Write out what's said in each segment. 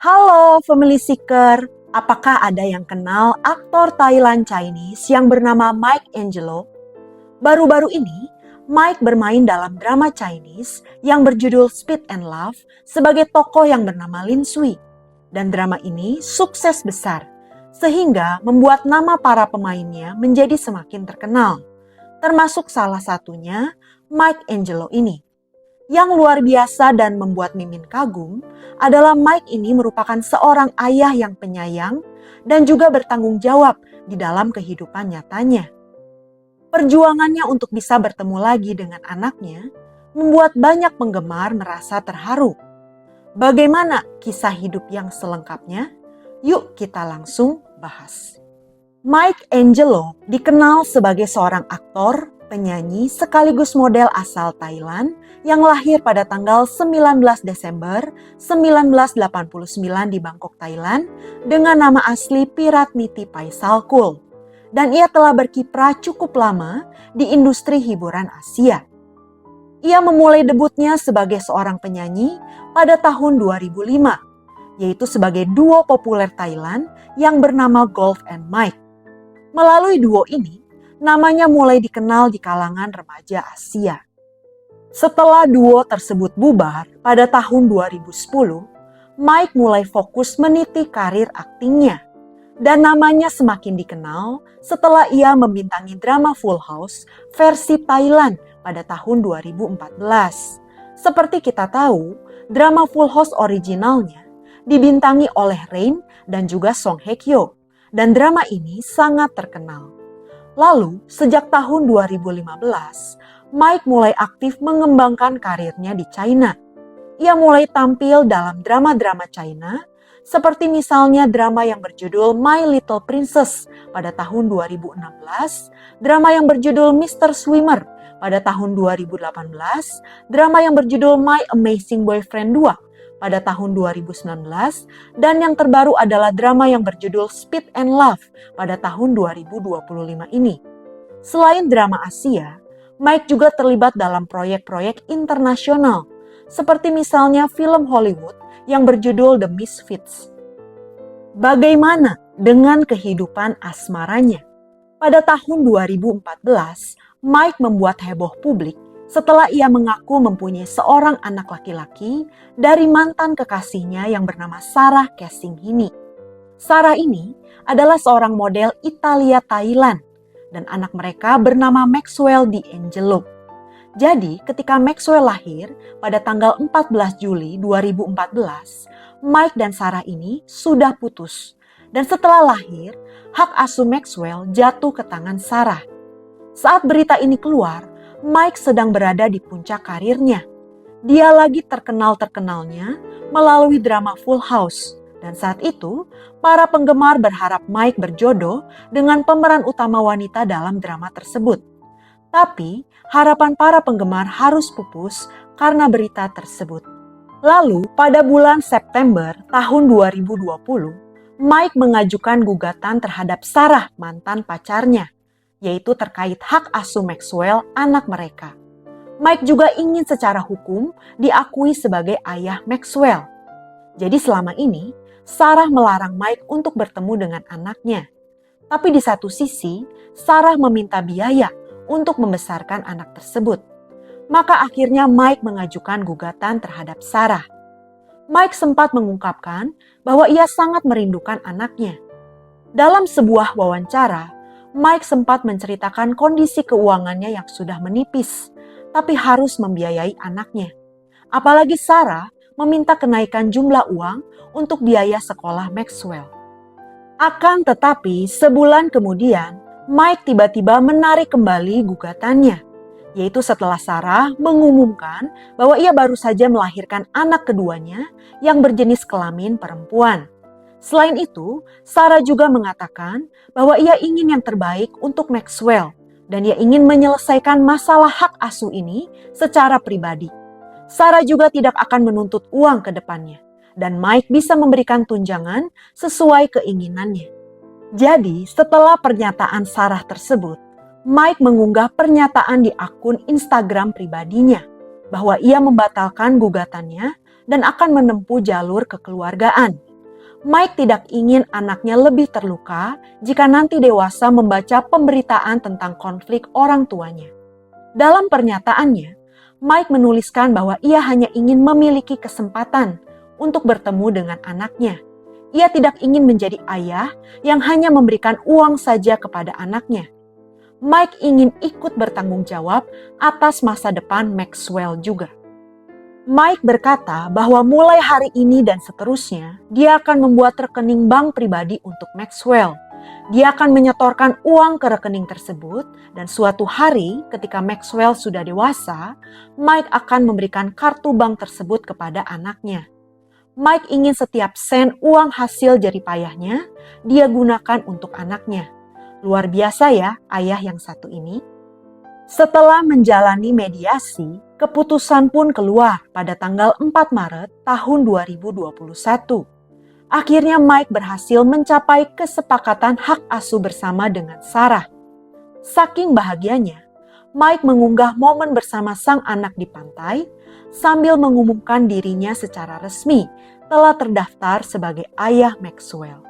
Halo Family Seeker, apakah ada yang kenal aktor Thailand Chinese yang bernama Mike Angelo? Baru-baru ini, Mike bermain dalam drama Chinese yang berjudul Speed and Love sebagai tokoh yang bernama Lin Sui. Dan drama ini sukses besar, sehingga membuat nama para pemainnya menjadi semakin terkenal. Termasuk salah satunya Mike Angelo ini. Yang luar biasa dan membuat Mimin kagum adalah Mike ini merupakan seorang ayah yang penyayang dan juga bertanggung jawab di dalam kehidupan nyatanya. Perjuangannya untuk bisa bertemu lagi dengan anaknya membuat banyak penggemar merasa terharu. Bagaimana kisah hidup yang selengkapnya? Yuk kita langsung bahas. Mike Angelo dikenal sebagai seorang aktor, penyanyi sekaligus model asal Thailand yang lahir pada tanggal 19 Desember 1989 di Bangkok, Thailand dengan nama asli Piratniti Paisalkul. Dan ia telah berkiprah cukup lama di industri hiburan Asia. Ia memulai debutnya sebagai seorang penyanyi pada tahun 2005, yaitu sebagai duo populer Thailand yang bernama Golf and Mike. Melalui duo ini, namanya mulai dikenal di kalangan remaja Asia. Setelah duo tersebut bubar pada tahun 2010, Mike mulai fokus meniti karir aktingnya. Dan namanya semakin dikenal setelah ia membintangi drama Full House versi Thailand pada tahun 2014. Seperti kita tahu, drama Full House originalnya dibintangi oleh Rain dan juga Song Hye Kyo. Dan drama ini sangat terkenal. Lalu, sejak tahun 2015, Mike mulai aktif mengembangkan karirnya di China. Ia mulai tampil dalam drama-drama China, seperti misalnya drama yang berjudul My Little Princess pada tahun 2016, drama yang berjudul Mr. Swimmer pada tahun 2018, drama yang berjudul My Amazing Boyfriend 2 pada tahun 2019, dan yang terbaru adalah drama yang berjudul Speed and Love pada tahun 2025 ini. Selain drama Asia, Mike juga terlibat dalam proyek-proyek internasional, seperti misalnya film Hollywood yang berjudul The Misfits. Bagaimana dengan kehidupan asmaranya? Pada tahun 2014, Mike membuat heboh publik setelah ia mengaku mempunyai seorang anak laki-laki dari mantan kekasihnya yang bernama Sarah Cassinghini. Sarah ini adalah seorang model Italia Thailand dan anak mereka bernama Maxwell D'Angelo. Jadi ketika Maxwell lahir pada tanggal 14 Juli 2014, Mike dan Sarah ini sudah putus. Dan setelah lahir, hak asuh Maxwell jatuh ke tangan Sarah. Saat berita ini keluar, Mike sedang berada di puncak karirnya. Dia lagi terkenal-terkenalnya melalui drama Full House. Dan saat itu, para penggemar berharap Mike berjodoh dengan pemeran utama wanita dalam drama tersebut. Tapi, harapan para penggemar harus pupus karena berita tersebut. Lalu, pada bulan September tahun 2020, Mike mengajukan gugatan terhadap Sarah, mantan pacarnya, yaitu terkait hak asuh Maxwell, anak mereka. Mike juga ingin secara hukum diakui sebagai ayah Maxwell. Jadi selama ini, Sarah melarang Mike untuk bertemu dengan anaknya. Tapi di satu sisi, Sarah meminta biaya untuk membesarkan anak tersebut. Maka akhirnya Mike mengajukan gugatan terhadap Sarah. Mike sempat mengungkapkan bahwa ia sangat merindukan anaknya. Dalam sebuah wawancara, Mike sempat menceritakan kondisi keuangannya yang sudah menipis, tapi harus membiayai anaknya. Apalagi Sarah meminta kenaikan jumlah uang untuk biaya sekolah Maxwell. Akan tetapi, sebulan kemudian, Mike tiba-tiba menarik kembali gugatannya, yaitu setelah Sarah mengumumkan bahwa ia baru saja melahirkan anak keduanya yang berjenis kelamin perempuan. Selain itu, Sarah juga mengatakan bahwa ia ingin yang terbaik untuk Maxwell dan ia ingin menyelesaikan masalah hak asuh ini secara pribadi. Sarah juga tidak akan menuntut uang ke depannya dan Mike bisa memberikan tunjangan sesuai keinginannya. Jadi, setelah pernyataan Sarah tersebut, Mike mengunggah pernyataan di akun Instagram pribadinya bahwa ia membatalkan gugatannya dan akan menempuh jalur kekeluargaan. Mike tidak ingin anaknya lebih terluka jika nanti dewasa membaca pemberitaan tentang konflik orang tuanya. Dalam pernyataannya, Mike menuliskan bahwa ia hanya ingin memiliki kesempatan untuk bertemu dengan anaknya. Ia tidak ingin menjadi ayah yang hanya memberikan uang saja kepada anaknya. Mike ingin ikut bertanggung jawab atas masa depan Maxwell juga. Mike berkata bahwa mulai hari ini dan seterusnya, dia akan membuat rekening bank pribadi untuk Maxwell. Dia akan menyetorkan uang ke rekening tersebut, dan suatu hari ketika Maxwell sudah dewasa, Mike akan memberikan kartu bank tersebut kepada anaknya. Mike ingin setiap sen uang hasil jerih payahnya dia gunakan untuk anaknya. Luar biasa ya, ayah yang satu ini. Setelah menjalani mediasi, keputusan pun keluar pada tanggal 4 Maret tahun 2021. Akhirnya Mike berhasil mencapai kesepakatan hak asuh bersama dengan Sarah. Saking bahagianya, Mike mengunggah momen bersama sang anak di pantai sambil mengumumkan dirinya secara resmi telah terdaftar sebagai ayah Maxwell.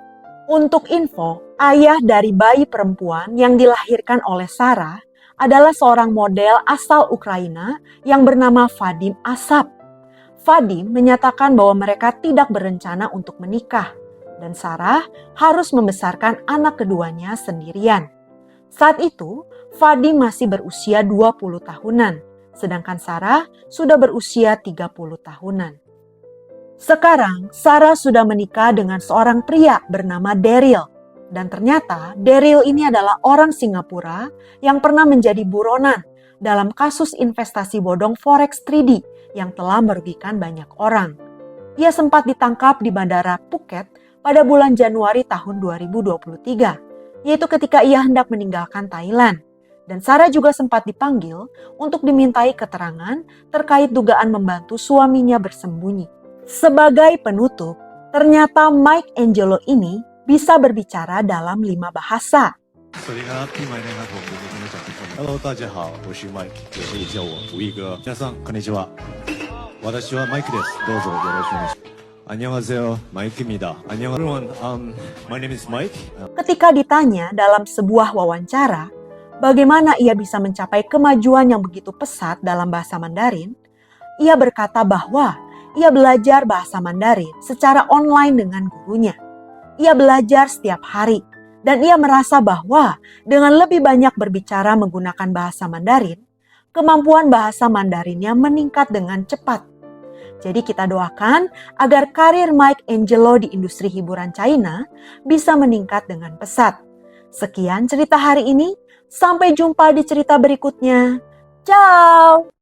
Untuk info, ayah dari bayi perempuan yang dilahirkan oleh Sarah adalah seorang model asal Ukraina yang bernama Vadim Asap. Vadim menyatakan bahwa mereka tidak berencana untuk menikah dan Sarah harus membesarkan anak keduanya sendirian. Saat itu, Vadim masih berusia 20 tahunan, sedangkan Sarah sudah berusia 30 tahunan. Sekarang, Sarah sudah menikah dengan seorang pria bernama Daryl. Dan ternyata Daryl ini adalah orang Singapura yang pernah menjadi buronan dalam kasus investasi bodong Forex 3D yang telah merugikan banyak orang. Ia sempat ditangkap di Bandara Phuket pada bulan Januari tahun 2023, yaitu ketika ia hendak meninggalkan Thailand. Dan Sarah juga sempat dipanggil untuk dimintai keterangan terkait dugaan membantu suaminya bersembunyi. Sebagai penutup, ternyata Mike Angelo ini bisa berbicara dalam 5 bahasa. Hello， 大家好，我是 Mike， 也可以叫我吴一哥。皆さんこんにちは。私は Mike です。どうぞよろしくお願いします。안녕하세요, Mike입니다. 안녕 everyone. My name is Mike. Ketika ditanya dalam sebuah wawancara, bagaimana ia bisa mencapai kemajuan yang begitu pesat dalam bahasa Mandarin, ia berkata bahwa ia belajar bahasa Mandarin secara online dengan gurunya. Ia belajar setiap hari dan ia merasa bahwa dengan lebih banyak berbicara menggunakan bahasa Mandarin, kemampuan bahasa Mandarinnya meningkat dengan cepat. Jadi kita doakan agar karir Mike Angelo di industri hiburan China bisa meningkat dengan pesat. Sekian cerita hari ini, sampai jumpa di cerita berikutnya. Ciao!